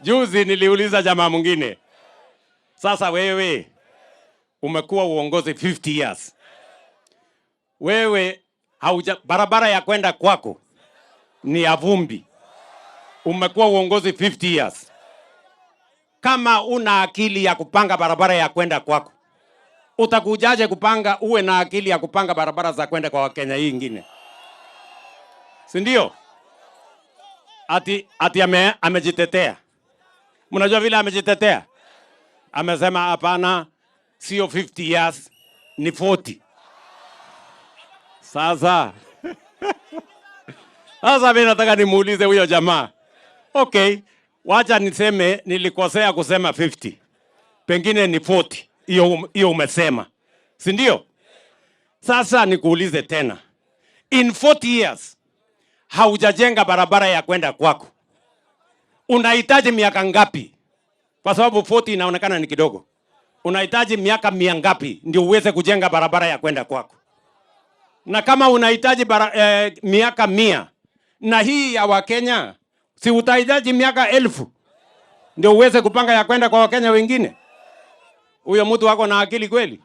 Juzi niliuliza jamaa mwingine, sasa wewe umekuwa uongozi 50 years. Wewe barabara ya kwenda kwako ni ya vumbi. Umekuwa uongozi 50 years. Kama una akili ya kupanga barabara ya kwenda kwako, utakujaje kupanga uwe na akili ya kupanga barabara za kwenda kwa Wakenya hii ingine? Si ndio? Ati amejitetea. Mnajua vile amejitetea? Amesema hapana, sio 50 years, ni 40. Sasa mimi nataka nimuulize huyo jamaa. Okay, wacha niseme nilikosea kusema 50. Pengine ni 40. Hiyo umesema. Si ndio? Sasa nikuulize tena. In 40 years haujajenga barabara ya kwenda kwako. Unahitaji miaka ngapi? Kwa sababu 40 inaonekana ni kidogo. Unahitaji miaka 100 ngapi ndio uweze kujenga barabara ya kwenda kwako? Na kama unahitaji miaka 100 na hii ya Wakenya, si utahitaji miaka 1000 ndio uweze kupanga ya kwenda kwa Wakenya wengine? Huyo mtu wako na akili kweli?